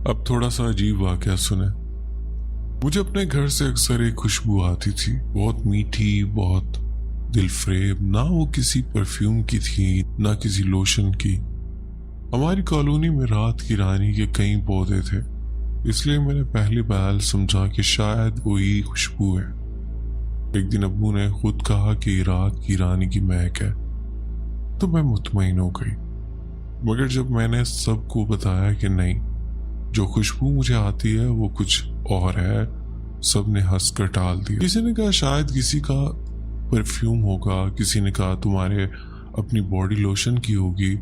अब थोड़ा सा अजीब वाकया सुने। मुझे अपने घर से अक्सर एक खुशबू आती थी, बहुत मीठी, बहुत दिलफरेब। ना वो किसी परफ्यूम की थी, ना किसी लोशन की। हमारी कॉलोनी में रात की रानी के कई पौधे थे, इसलिए मैंने पहली बार समझा कि शायद वही खुशबू है। एक दिन अब्बू ने खुद कहा कि रात की रानी की महक है, तो मैं मुतमईन हो गई। मगर जब मैंने सबको बताया कि नहीं, जो खुशबू मुझे आती है वो कुछ और है, सब ने हंसकर टाल दिया। किसी ने कहा शायद किसी का परफ्यूम होगा, किसी ने कहा तुम्हारे अपनी बॉडी लोशन की होगी,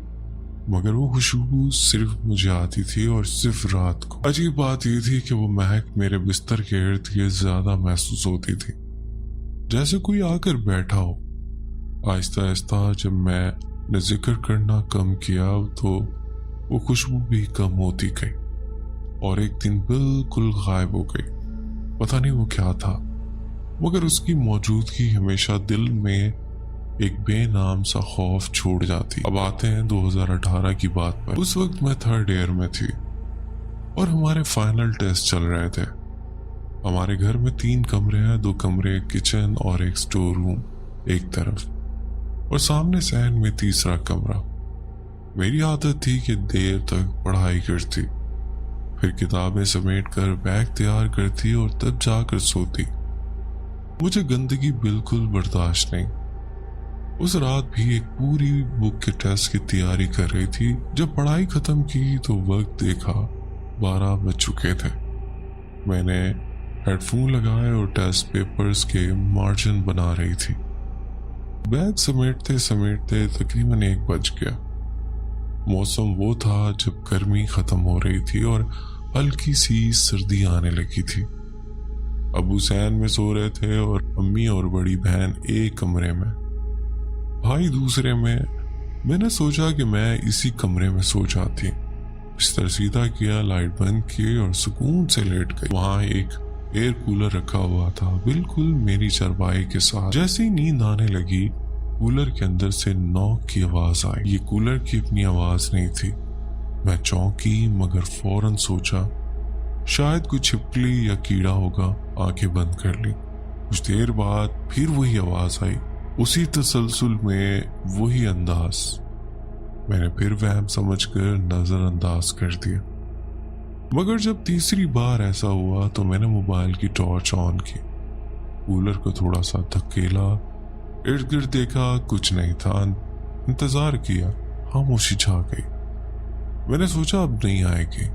मगर वो खुशबू सिर्फ मुझे आती थी और सिर्फ रात को। अजीब बात ये थी कि वो महक मेरे बिस्तर के इर्द गिर्द ज्यादा महसूस होती थी, जैसे कोई आकर बैठा हो। आहिस्ता आहिस्ता जब मैंने जिक्र करना कम किया तो वो खुशबू भी कम होती गई और एक दिन बिल्कुल गायब हो गई। पता नहीं वो क्या था, मगर उसकी मौजूदगी हमेशा दिल में एक बेनाम सा खौफ छोड़ जाती। अब आते हैं 2018 की बात पर। उस वक्त मैं 3rd ईयर में थी और हमारे फाइनल टेस्ट चल रहे थे। हमारे घर में 3 कमरे हैं, 2 कमरे, किचन और एक स्टोर रूम एक तरफ, और सामने सहन में तीसरा कमरा। मेरी आदत थी कि देर तक पढ़ाई करती, फिर किताबें समेट कर बैग तैयार करती और तब जाकर सोती। मुझे गंदगी बिल्कुल बर्दाश्त नहीं। उस रात भी एक पूरी बुक के टेस्ट की तैयारी कर रही थी। जब पढ़ाई खत्म की तो वक्त देखा 12 बज चुके थे। मैंने हेडफोन लगाए और टेस्ट पेपर्स के मार्जिन बना रही थी। बैग समेटते समेटते तकरीबन 1 बज गया। मौसम वो था जब गर्मी खत्म हो रही थी और हल्की सी सर्दी आने लगी थी। अबू सैन में सो रहे थे और अम्मी और बड़ी बहन एक कमरे में, भाई दूसरे में। मैंने सोचा कि मैं इसी कमरे में सो जाती। बिस्तर सीधा किया, लाइट बंद की और सुकून से लेट गई। वहां एक एयर कूलर रखा हुआ था, बिल्कुल मेरी चारपाई के साथ। जैसे ही नींद आने लगी, कूलर के अंदर से नॉक की आवाज आई। ये कूलर की अपनी आवाज नहीं थी। मैं चौंकी, मगर फौरन सोचा शायद कोई छिपकली या कीड़ा होगा। आंखें बंद कर ली। कुछ देर बाद फिर वही आवाज आई, उसी तसलसल में वही अंदाज। मैंने फिर वहम समझकर नजरअंदाज कर दिया। मगर जब तीसरी बार ऐसा हुआ तो मैंने मोबाइल की टॉर्च ऑन की, कूलर को थोड़ा सा धकेला, इर्द गिर्द देखा, कुछ नहीं था। इंतजार किया, खामोशी छा गई। मैंने सोचा अब नहीं आएगी,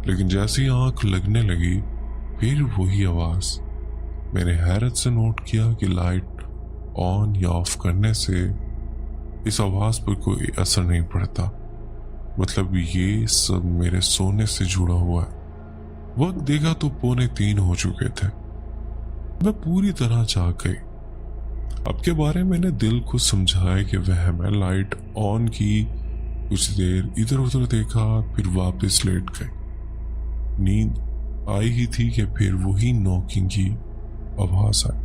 लेकिन जैसी आंख लगने लगी फिर वही आवाज। मैंने हैरत से नोट किया कि लाइट ऑन या ऑफ करने से इस आवाज पर कोई असर नहीं पड़ता। मतलब ये सब मेरे सोने से जुड़ा हुआ है। वक्त देखा तो 2:45 हो चुके थे। मैं पूरी तरह जाग गई। अब के बारे मैंने दिल को समझाया कि वहम है। लाइट ऑन की, कुछ देर इधर उधर देखा, फिर वापस लेट गई। नींद आई ही थी कि फिर वही नॉकिंग की आवाज आई।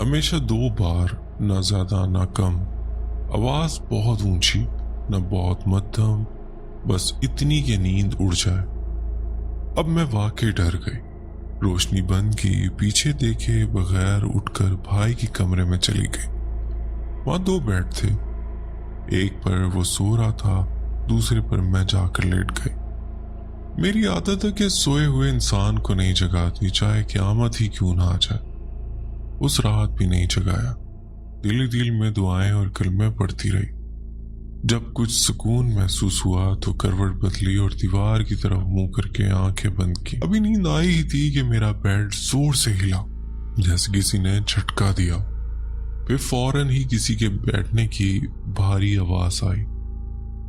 हमेशा 2 बार, ना ज्यादा ना कम। आवाज बहुत ऊंची, ना बहुत मध्यम, बस इतनी कि नींद उड़ जाए। अब मैं वाकई डर गई। रोशनी बंद की, पीछे देखे बगैर उठकर भाई के कमरे में चली गई। वहां 2 बेड थे, एक पर वो सो रहा था, दूसरे पर मैं जाकर लेट गई। मेरी आदत है कि सोए हुए इंसान को नहीं जगाती, चाहे क़यामत ही क्यों ना आ जाए। उस रात भी नहीं जगाया। दिल ही दिल में दुआएं और कलमे पढ़ती रही। जब कुछ सुकून महसूस हुआ तो करवट बदली और दीवार की तरफ मुंह करके आंखें बंद की। अभी नींद आई ही थी कि मेरा बेड जोर से हिला, जैसे किसी ने झटका दिया। फिर फौरन ही किसी के बैठने की भारी आवाज आई,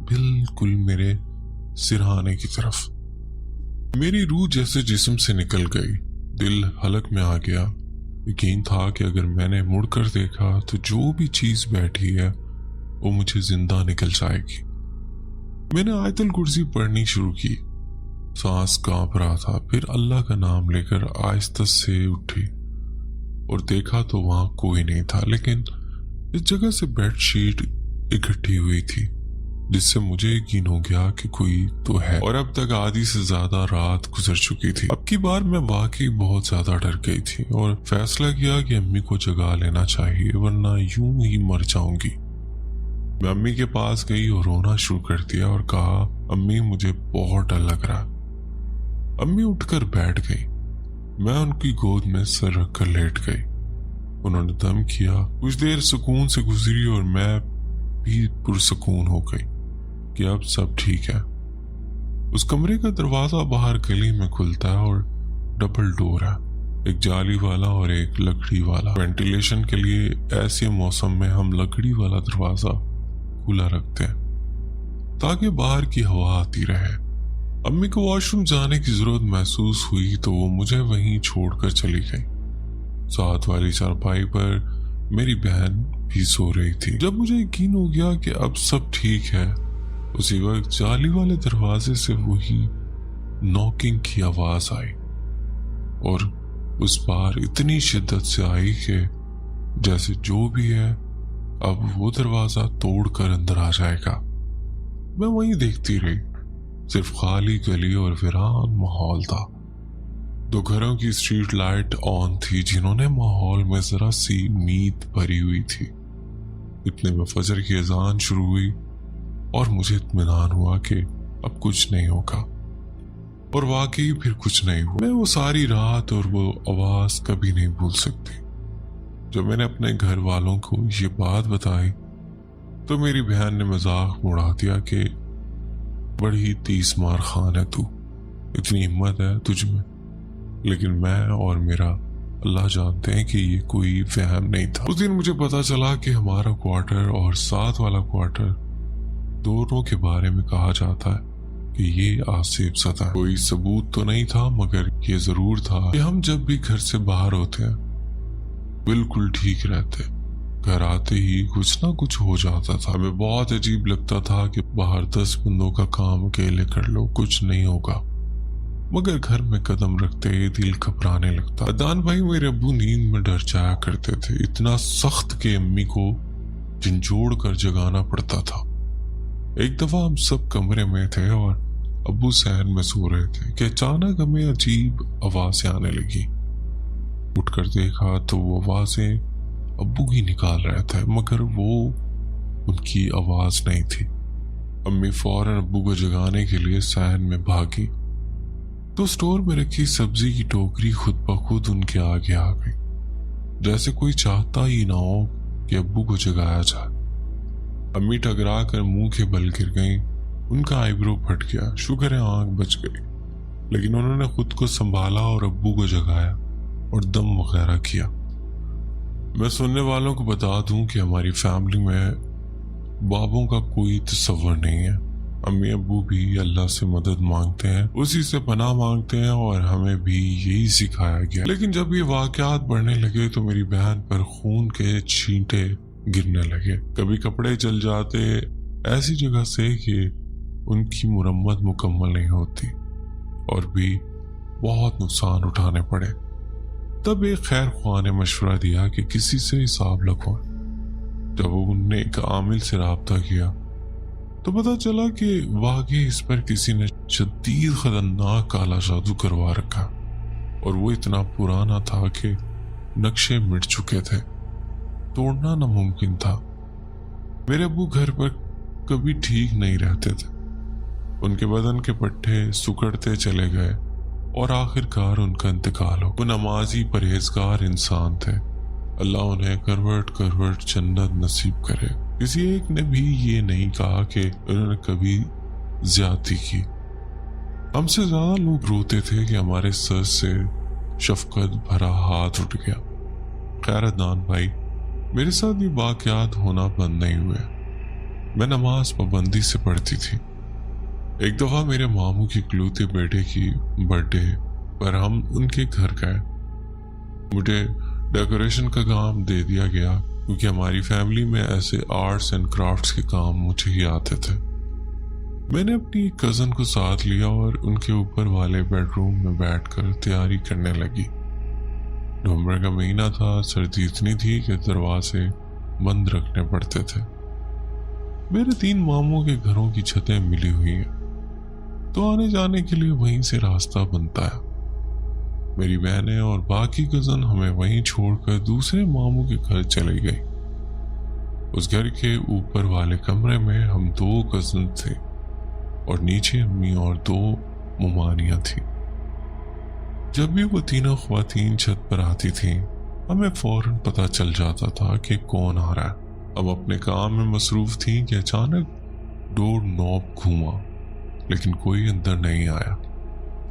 बिल्कुल मेरे सिरहाने की तरफ। मेरी रूह जैसे जिस्म से निकल गई, दिल हलक में आ गया। यकीन था कि अगर मैंने मुड़कर देखा तो जो भी चीज बैठी है वो मुझे जिंदा निकल जाएगी। मैंने आयतुल कुर्सी पढ़नी शुरू की। सांस कांप रहा था। फिर अल्लाह का नाम लेकर आहिस्ता से उठी और देखा तो वहां कोई नहीं था, लेकिन इस जगह से बेडशीट इकट्ठी हुई थी। جس سے مجھے یقین ہو گیا کہ کوئی تو ہے، اور اب تک آدھی سے زیادہ رات گزر چکی تھی۔ اب کی بار میں واقعی بہت زیادہ ڈر گئی تھی اور فیصلہ کیا کہ امی کو جگا لینا چاہیے ورنہ یوں ہی مر جاؤں گی۔ میں امی کے پاس گئی اور رونا شروع کر دیا اور کہا امی مجھے بہت ڈر لگ رہا۔ امی اٹھ کر بیٹھ گئی، میں ان کی گود میں سر رکھ کر لیٹ گئی۔ انہوں نے دم کیا، کچھ دیر سکون سے گزری اور میں بھی پرسکون ہو گئی کہ اب سب ٹھیک ہے۔ اس کمرے کا دروازہ باہر گلی میں کھلتا ہے اور ڈبل ڈور ہے، ایک جالی والا اور ایک لکڑی والا۔ وینٹیلیشن کے لیے ایسے موسم میں ہم لکڑی والا دروازہ کھلا رکھتے ہیں تاکہ باہر کی ہوا آتی رہے۔ امی کو واش روم جانے کی ضرورت محسوس ہوئی تو وہ مجھے وہیں چھوڑ کر چلی گئی۔ ساتھ والی چارپائی پر میری بہن بھی سو رہی تھی۔ جب مجھے یقین ہو گیا کہ اب سب ٹھیک ہے، اسی وقت جالی والے دروازے سے وہی نوکنگ کی آواز آئی، اور اس بار اتنی شدت سے آئی کہ جیسے جو بھی ہے اب وہ دروازہ توڑ کر اندر آ جائے گا۔ میں وہیں دیکھتی رہی، صرف خالی گلی اور ویران ماحول تھا۔ 2 گھروں کی اسٹریٹ لائٹ آن تھی جنہوں نے ماحول میں ذرا سی امید بھری ہوئی تھی۔ اتنے میں فجر کی اذان شروع ہوئی اور مجھے اطمینان ہوا کہ اب کچھ نہیں ہوگا، اور واقعی پھر کچھ نہیں ہوا۔ میں وہ ساری رات اور وہ آواز کبھی نہیں بھول سکتی۔ جب میں نے اپنے گھر والوں کو یہ بات بتائی تو میری بہن نے مذاق اڑا دیا کہ بڑی تیس مار خان ہے تو، اتنی ہمت ہے تجھ میں۔ لیکن میں اور میرا اللہ جانتے ہیں کہ یہ کوئی وہم نہیں تھا۔ اس دن مجھے پتا چلا کہ ہمارا کوارٹر اور ساتھ والا کوارٹر دونوں کے بارے میں کہا جاتا ہے کہ یہ آصف زدہ ہے۔ کوئی ثبوت تو نہیں تھا، مگر یہ ضرور تھا کہ ہم جب بھی گھر سے باہر ہوتے ہیں بالکل ٹھیک رہتے، گھر آتے ہی کچھ نہ کچھ ہو جاتا تھا۔ ہمیں بہت عجیب لگتا تھا کہ باہر 10 بندوں کا کام اکیلے کر لو کچھ نہیں ہوگا، مگر گھر میں قدم رکھتے ہی دل گھبرانے لگتا۔ عدنان بھائی میرے ابو نیند میں ڈر جایا کرتے تھے، اتنا سخت کہ امی کو جھنجھوڑ کر جگانا پڑتا تھا۔ ایک دفعہ ہم سب کمرے میں تھے اور ابو صحن میں سو رہے تھے کہ اچانک ہمیں عجیب آوازیں آنے لگی۔ اٹھ کر دیکھا تو وہ آوازیں ابو ہی نکال رہے تھے، مگر وہ ان کی آواز نہیں تھی۔ امی فوراً ابو کو جگانے کے لیے صحن میں بھاگی تو سٹور میں رکھی سبزی کی ٹوکری خود بخود ان کے آگے آ گئی، جیسے کوئی چاہتا ہی نہ ہو کہ ابو کو جگایا جائے۔ امی ٹکرا کر منہ کے بل گر گئیں، ان کا آئیبرو پھٹ گیا، شکر ہے آنکھ بچ گئی، لیکن انہوں نے خود کو سنبھالا اور ابو کو جگایا اور دم وغیرہ کیا۔ میں سننے والوں کو بتا دوں کہ ہماری فیملی میں بابوں کا کوئی تصور نہیں ہے۔ امی ابو بھی اللہ سے مدد مانگتے ہیں، اسی سے پناہ مانگتے ہیں، اور ہمیں بھی یہی سکھایا گیا۔ لیکن جب یہ واقعات بڑھنے لگے تو میری بہن پر خون کے چھینٹے گرنے لگے، کبھی کپڑے جل جاتے ایسی جگہ سے کہ ان کی مرمت مکمل نہیں ہوتی، اور بھی بہت نقصان اٹھانے پڑے۔ تب ایک خیر خواہ نے مشورہ دیا کہ کسی سے حساب لگوائیں۔ جب انہوں نے ایک عامل سے رابطہ کیا تو پتا چلا کہ واقعی اس پر کسی نے شدید خطرناک کالا جادو کروا رکھا، اور وہ اتنا پرانا تھا کہ نقشے مٹ چکے تھے، توڑنا ناممکن تھا۔ میرے ابو گھر پر کبھی ٹھیک نہیں رہتے تھے، ان کے بدن کے پٹھے سکڑتے چلے گئے اور آخر کار ان کا انتقال ہو۔ وہ نمازی پرہیزگار انسان تھے، اللہ انہیں کروٹ جنت نصیب کرے۔ کسی ایک نے بھی یہ نہیں کہا کہ انہوں نے کبھی زیادتی کی۔ ہم سے زیادہ لوگ روتے تھے کہ ہمارے سر سے شفقت بھرا ہاتھ اٹھ گیا۔ خیر عدنان بھائی، میرے ساتھ یہ واقعات ہونا بند نہیں ہوئے، میں نماز پابندی سے پڑھتی تھی۔ ایک دفعہ میرے ماموں کی اکلوتے بیٹے کی برتھ ڈے پر ہم ان کے گھر گئے۔ مجھے ڈیکوریشن کا کام دے دیا گیا کیونکہ ہماری فیملی میں ایسے آرٹس اینڈ کرافٹس کے کام مجھے ہی آتے تھے۔ میں نے اپنی کزن کو ساتھ لیا اور ان کے اوپر والے بیڈ روم میں بیٹھ کر تیاری کرنے لگی۔ نومبر کا مہینہ تھا، سردی اتنی تھی کہ دروازے بند رکھنے پڑتے تھے۔ मेरे 3 मामों के घरों की छतें मिली हुई हैं, तो आने जाने के लिए वहीं से रास्ता बनता है। मेरी बहनें और बाकी कजन हमें वहीं छोड़कर दूसरे मामों के घर चले गई। उस घर के ऊपर वाले कमरे में हम 2 कजन थे और नीचे अम्मी और 2 मुमानियां थी। जब भी वो तीनों ख्वातीन छत पर आती थीं, हमें फौरन पता चल जाता था कि कौन आ रहा है। हम अपने काम में मसरूफ थी कि अचानक डोर नॉब घूमा, लेकिन कोई अंदर नहीं आया।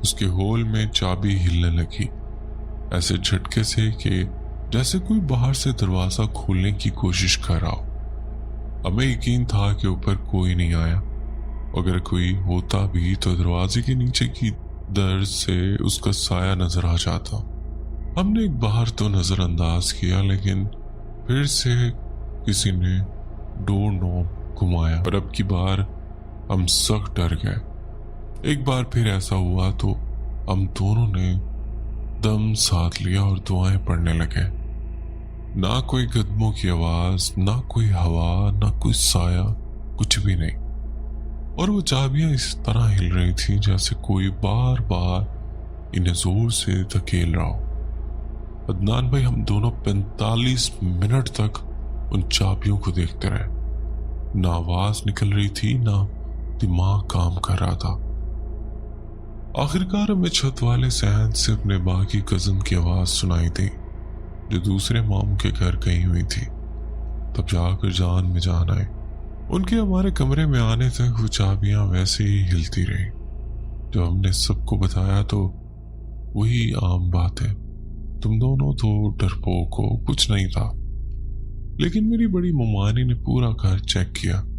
उसके होल में चाबी हिलने लगी, ऐसे झटके से कि जैसे कोई बाहर से दरवाजा खोलने की कोशिश कर रहा हो। हमें यकीन था कि ऊपर कोई नहीं आया। अगर कोई होता भी तो दरवाजे के नीचे की दर से उसका साया नजर आ जाता। हमने एक बार तो नजरअंदाज किया, लेकिन फिर से किसी ने डोर नॉब घुमाया और अब की बार हम सख्त डर गए। एक बार फिर ऐसा हुआ तो हम दोनों ने दम साथ लिया और दुआएं पढ़ने लगे। ना कोई कदमों की आवाज, ना कोई हवा, ना कोई साया, कुछ भी नहीं। और वो चाबियां इस तरह हिल रही थी जैसे कोई बार बार इन्हें जोर से धकेल रहा हो। अदनान भाई, हम दोनों 45 मिनट तक उन चाबियों को देखते रहे। ना आवाज निकल रही थी, ना दिमाग काम कर रहा था। आखिरकार हमें छत वाले सहन से अपने बाकी कजन की आवाज सुनाई दी, जो दूसरे मामू के घर गई हुई थी। तब जाकर जान में जान आए। उनके हमारे कमरे में आने तक वो चाबियां वैसे ही हिलती रही। जब हमने सबको बताया तो वही आम बात है, तुम दोनों तो डरपोक हो, कुछ नहीं था। लेकिन मेरी बड़ी मुमानी ने पूरा घर चेक किया